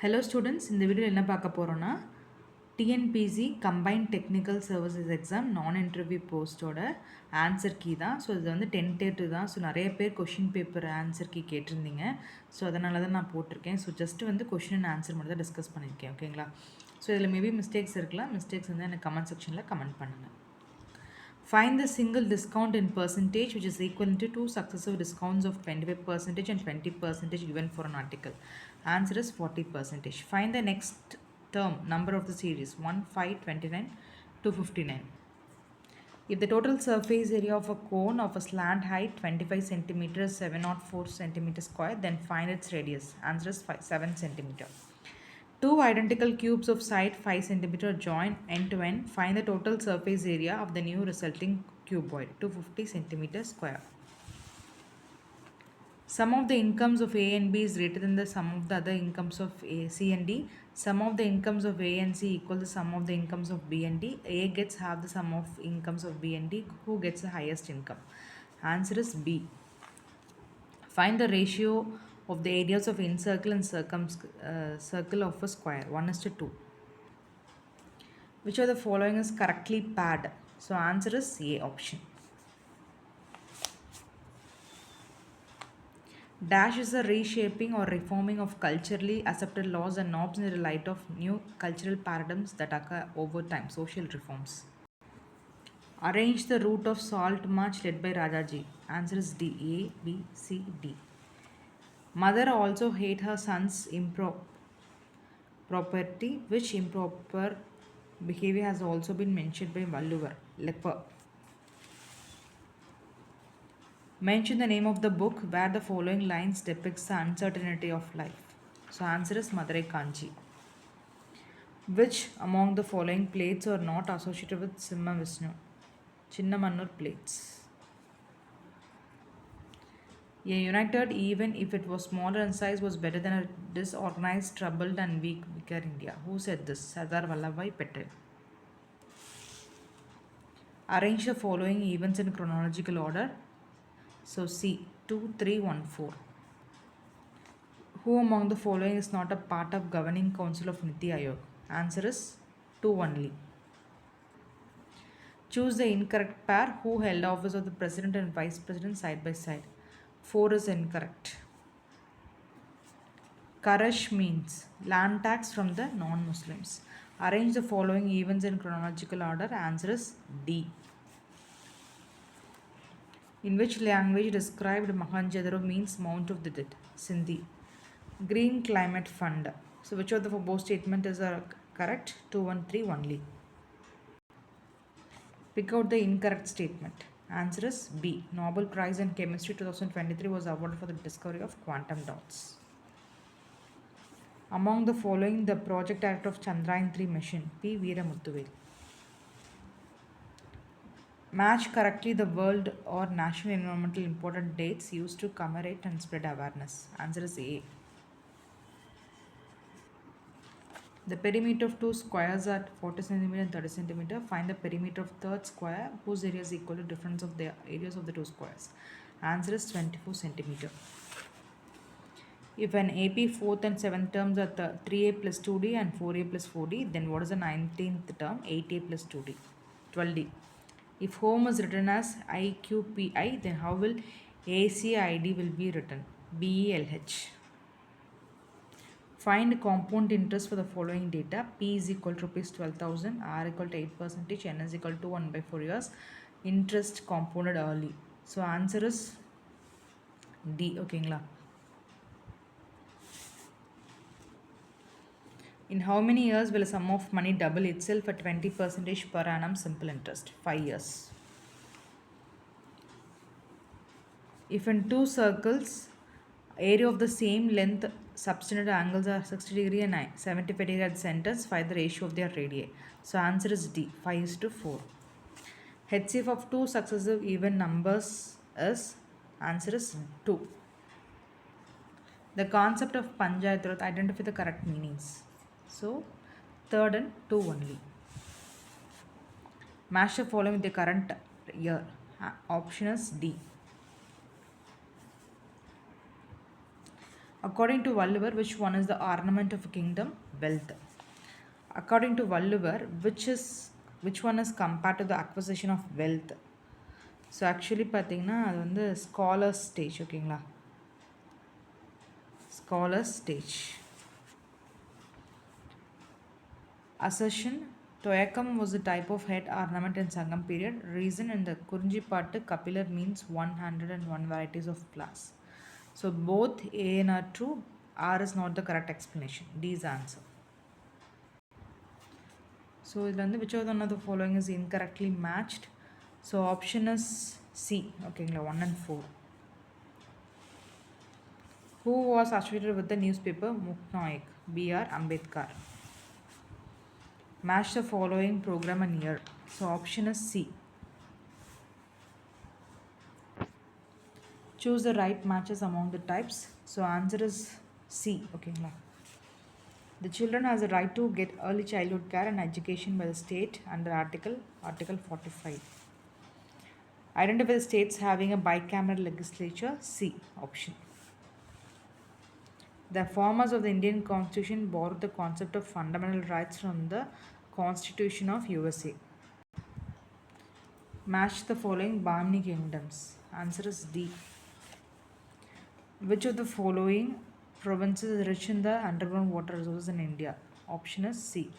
Hello students, இந்த வீடியோவில் என்ன பார்க்க போகிறோன்னா TNPSC combined technical services exam நான் இன்டர்வியூ போஸ்ட்டோட ஆன்சர் கீ தான். ஸோ இது வந்து டென்டேட்டிவ் தான். ஸோ நிறைய பேர் கொஷின் பேப்பர் ஆன்சர் கீ கேட்டிருந்தீங்க. ஸோ அதனால தான் நான் போட்டிருக்கேன். ஸோ ஜஸ்ட்டு வந்து கொஷின் அண்ட் ஆன்சர் மட்டும் தான் டிஸ்கஸ் பண்ணியிருக்கேன். ஓகேங்களா? ஸோ இதில் மேபி மிஸ்டேக்ஸ் இருக்கலாம். மிஸ்டேக்ஸ் வந்து எனக்கு கமெண்ட் செக்ஷனில் கமெண்ட் பண்ணுங்கள். Find the single discount in percentage which is equivalent to two successive discounts of 25% and 20% given for an article. Answer is 40%. Find the next term number of the series 1, 5, 29, 259. If the total surface area of a cone of a slant height 25 cm is 704 cm square, then find its radius. Answer is 7 cm. Two identical cubes of side 5 cm join end to end. Find the total surface area of the new resulting cuboid 250 cm square. Sum of the incomes of A and B is greater than the sum of the other incomes of C and D. Sum of the incomes of A and C equal the sum of the incomes of B and D. A gets half the sum of incomes of B and D. Who gets the highest income? Answer is B. Find the ratio of the areas of incircle and circle of a square 1:2. Which of the following is correctly paired? So answer is A option. Dash is a reshaping or reforming of culturally accepted laws and norms in the light of new cultural paradigms that occur over time. Social reforms. Arrange the route of Salt March led by Rajaji. Answer is D. A, B, C, D. Mother also hate her son's impropriety. Which improper behavior has also been mentioned by Valluvar? Leper. Mention the name of the book where the following lines depicts the uncertainty of life. So answer is Madurai Kanchi. Which among the following plates are not associated with Simha Vishnu? Chinnamannur plates. A united, even if it was smaller in size, was better than a disorganized, troubled and weaker India. Who said this? Sardar Vallabhbhai Patel. Arrange the following events in chronological order. So C, 2, 3, 1, 4. Who among the following is not a part of governing council of Niti Aayog? Answer is 2 only. Choose the incorrect pair. Who held office of the president and vice president side by side? 4 is incorrect. Karash means land tax from the non-Muslims. Arrange the following events in chronological order. Answer is D. In which language described Mohenjo-daro means Mount of the Dead? Sindhi. Green Climate Fund. So which of the above statement is correct? 2, 1, 3 only. Pick out the incorrect statement. Answer is B. Nobel Prize in Chemistry 2023 was awarded for the discovery of quantum dots. Among the following, the project director of Chandrayaan-3 mission, P. Veeramuthuvel. Match correctly the world or national environmental important dates used to commemorate and spread awareness. Answer is A. The perimeter of two squares are 40 cm and 30 cm. Find the perimeter of third square whose area is equal to difference of the areas of the two squares. Answer is 24 cm. If an AP 4th and 7th terms are 3A plus 2D and 4A plus 4D, then what is the 19th term? 8A plus 2D. 12D. If home is written as IQPI, then how will ACID will be written? BELH. Find compound interest for the following data. P is equal to rupees 12,000, R equal to 8%, N is equal to 1/4 years. Interest compounded early. So answer is D. Okay. In how many years will a sum of money double itself at 20% per annum simple interest? 5 years. If in two circles, area of the same length, subtended angles are 60 degree and 75 degree at the centers, find the ratio of their radii. So answer is D. 5:4. HCF of two successive even numbers is, answer is 2. The concept of Panchayat Rath, identify the correct meanings. So 3rd and 2 only. Match the following with the current year. Option is D. According to Valluvar, which one is the ornament of a kingdom? Wealth. According to Valluvar, which one is compared to the acquisition of wealth? So actually பார்த்தீங்கன்னா அது வந்து scholars stage. ஓகேங்களா, scholars stage. Assertion: Toyakam was a type of head ornament in Sangam period. Reason: in the Kurinjipattu, Kapilar means 101 varieties of flowers. So both A and R true. R is not the correct explanation. D is answer. So which of the following is incorrectly matched? So option is C. Okay, 1 and 4. Who was associated with the newspaper Muknaik? B.R. Ambedkar. Match the following program and year. So option is C. Choose the right matches among the types. So answer is C. Okay. The children has a right to get early childhood care and education by the state under Article 45. Identify the states having a bicameral legislature. C option. The formers of the Indian Constitution borrowed the concept of fundamental rights from the Constitution of USA. Match the following Bahmani kingdoms. Answer is D. Which of the following provinces is rich in the underground water resources in India? Option is C.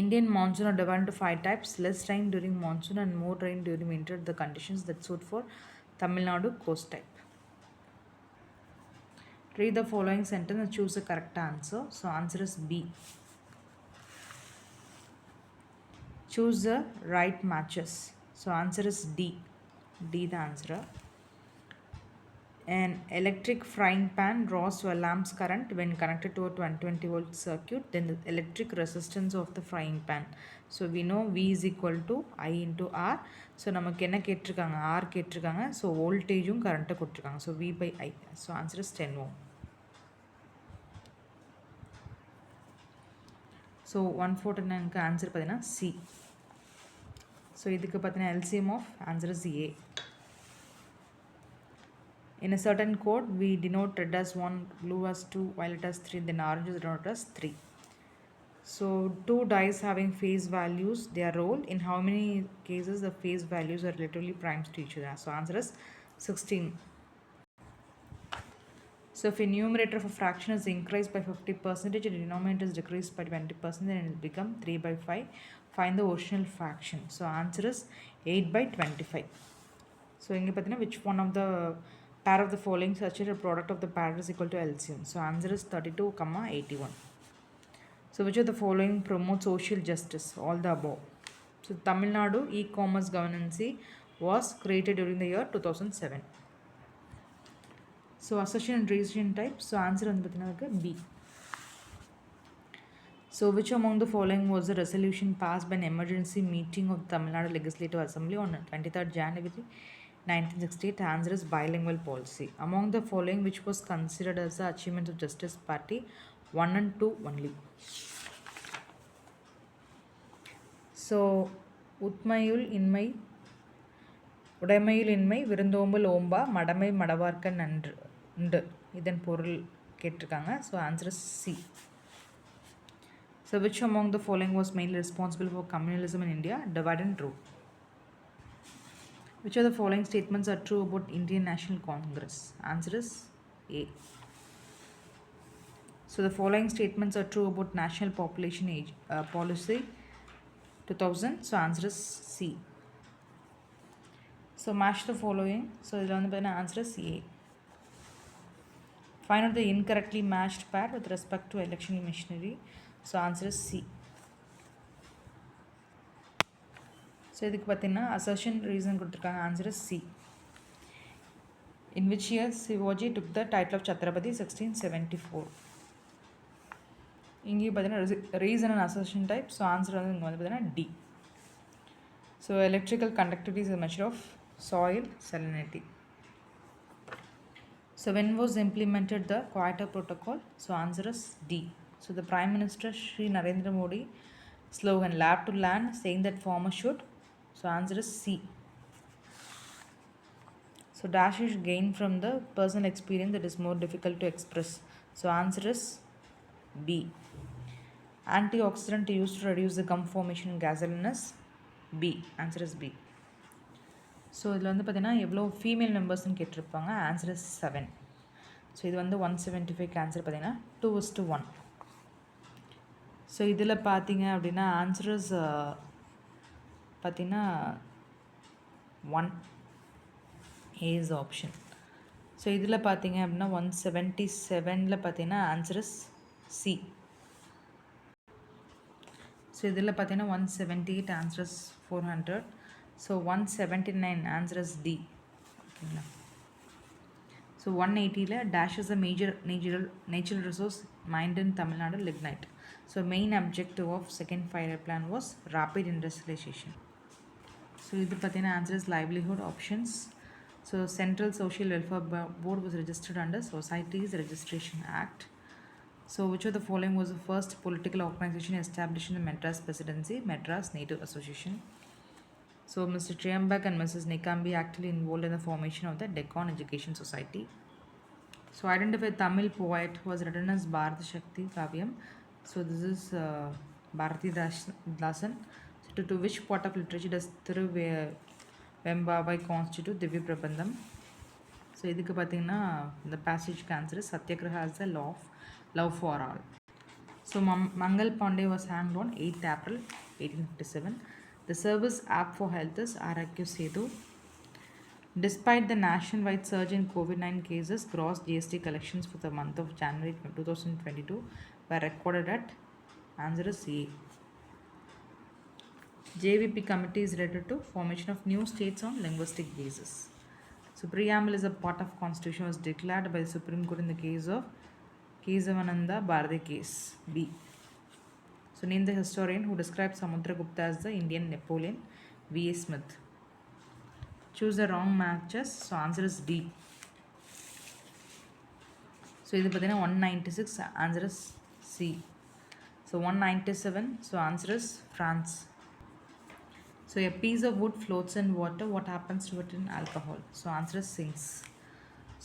Indian monsoon are divided into 5 types. Less rain during monsoon and more rain during winter are the conditions that suit for Tamil Nadu coast type. Read the following sentence and choose the correct answer. So answer is B. Choose the right matches. So answer is D. D the answer. An electric frying pan draws 12 amps current when connected to a 220 volt circuit. Then the electric resistance of the frying pan. So we know V is equal to I into R. So நமக்கு என்ன கேட்டிருக்காங்க? R கேட்டிருக்காங்க. So voltageum current கொடுத்திருக்காங்க. So V by I. So answer is 10 ohm. So 149 answer பார்த்தீங்கன்னா C. So இதுக்கு பார்த்தீங்கன்னா LCM of answer is A. In a certain code, we denote red as 1, blue as 2, violet as 3, then orange is denoted as 3. So, two dice having phase values, their role, in how many cases the phase values are relatively primes to each other? So, answer is 16. So, if a numerator of a fraction is increased by 50% and the denominator is decreased by 20%, then it will become 3 by 5. Find the original fraction. So, answer is 8 by 25. So, which one of the pair of the following such a product of the pair is equal to LCM? So answer is 32, 81. So which of the following promotes social justice? All the above. So Tamil Nadu e-commerce governance was created during the year 2007. So assertion and reason type. So answer is B. So which among the following was the resolution passed by an emergency meeting of the Tamil Nadu Legislative Assembly on 23rd January 1968? Answer is bilingual policy. Among the following, which was considered as the achievement of Justice Party? 1 and 2 only. So, உட்மையுள் இன்மை உடைமையில் இன்மை விருந்தோம்பல் ஓம்பா மடமை மடவார்க்க நன்று உண்டு இதன் பொருள் கேட்டிருக்காங்க. So answer is C. So which among the following was mainly responsible for communalism in India? Divide and rule. Which of the following statements are true about Indian National Congress? Answer is A. So the following statements are true about National Population Age Policy 2000. So answer is C. So match the following. So the answer is A. Find out the incorrectly matched pair with respect to election machinery. So answer is C. So இதுக்கு பார்த்தீங்கன்னா assertion reason கொடுத்துருக்காங்க. Answer is C. In which year Shivaji took the title of Chhatrapati? 1674. இங்கே பார்த்தீங்கன்னா reason and assertion type. So answer வந்து இங்கே வந்து பார்த்தீங்கன்னா D. So electrical conductivity is a measure of soil salinity. So when was implemented the Kyoto Protocol? So answer is D. So the Prime Minister Shri Narendra Modi slogan lab to land saying that farmers should. So answer is C. So So dash is gained from the personal experience that is more difficult to express. So answer is B. Antioxidant used to reduce the gum formation in gasoline is B. Answer is B. So இதில் வந்து பார்த்திங்கன்னா எவ்வளோ female மெம்பர்ஸ்னு கேட்டிருப்பாங்க. Answer is 7. So இது வந்து 175 answer பார்த்திங்கன்னா 2:1. So இதில் பார்த்தீங்க அப்படின்னா ஆன்சர் இஸ் பார்த்திங்கன்னா 1 ஏஸ் ஆப்ஷன். ஸோ இதில் பார்த்தீங்க அப்படின்னா 177 பார்த்தீங்கன்னா ஆன்சர் இஸ் சி. ஸோ இதில் பார்த்தீங்கன்னா 178 answer is 400. So 179 answer is D. ஓகேங்களா. So 180 dash is a natural resource mined in Tamil Nadu lignite. So main objective of second 5-year plan was rapid industrialization. So இது பார்த்தீங்கன்னா answer is livelihood options. So central social welfare board was registered under Societies Registration Act. So which of the following was the first political organization established in the Madras Presidency? Madras Native Association. So Mr. Triambak and Mrs. Nikambi actively involved in the formation of the Deccan Education Society. So identify Tamil poet who was written as Bharati Shakti Kavyam. So this is Bharati Dasan. So to which part of literature does Vembabai constitute Divya Prabandham? So இதுக்கு பார்த்தீங்கன்னா the passage answer is Satyagraha as the law of love for all. So Mangal Pandey was hanged on 8th April 1857. The service app for health is RRB JE. Despite the nationwide surge in COVID-19 cases, gross GST collections for the month of January 2022 were recorded at answer is A. JVP committee is related to formation of new states on linguistic basis. So preamble is a part of constitution was declared by the Supreme Court in the case of Kesavananda Bharati case. B. So name the historian who described Samudragupta as the Indian Napoleon. V.A. Smith. Choose the wrong matches. So answer is D. So இது பார்த்தீங்கன்னா 196 answer is C. So 197. So answer is France. So a piece of wood floats in water. What happens to it in alcohol? So answer is sinks.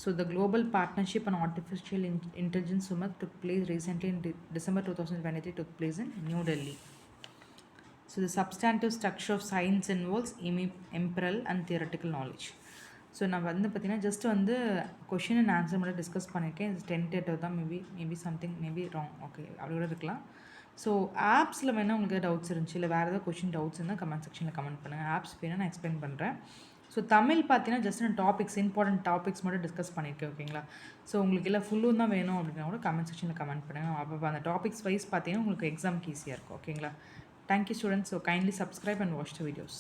So the Global Partnership on Artificial Intelligence Summit took place recently in December 2023 took place in New Delhi. So the substantive structure of science involves empirical and theoretical knowledge. So நான் வந்து பார்த்திங்கன்னா just வந்து question and answer மட்டும் discuss பண்ணியிருக்கேன். இது tentative தான். Maybe something maybe wrong. Okay அப்படி கூட இருக்கலாம். ஸோ ஆப்ஸில் வேணால் உங்களுக்கு டவுட்ஸ் இருந்துச்சு இல்லை வேறு ஏதாவது கொஷின் டவுட்ஸ் இருந்தால் கமெண்ட் செக்ஷனில் கமெண்ட் பண்ணுங்கள். ஆப்ஸ் வேணால் நான் எக்ஸ்பிளைன் பண்ணுறேன். ஸோ தமிழ் பார்த்தீங்கன்னா ஜஸ்ட் நான் இம்பார்ட்டன்ட் டாபிக்ஸ் மட்டும் டிஸ்கஸ் பண்ணியிருக்கேன். ஓகேங்களா. ஸோ உங்களுக்கு எல்லாம் ஃபுல்லும் தான் வேணும் அப்படின்னா கூட கமெண்ட் செக்ஷனில் கமெண்ட் பண்ணுங்கள். அப்போ அந்த டாபிக்ஸ் வைஸ் பார்த்தீங்கன்னா உங்களுக்கு எக்ஸாம்க்கு ஈஸியாக இருக்கும். ஓகேங்களா. Thank you students. So kindly subscribe and watch the videos.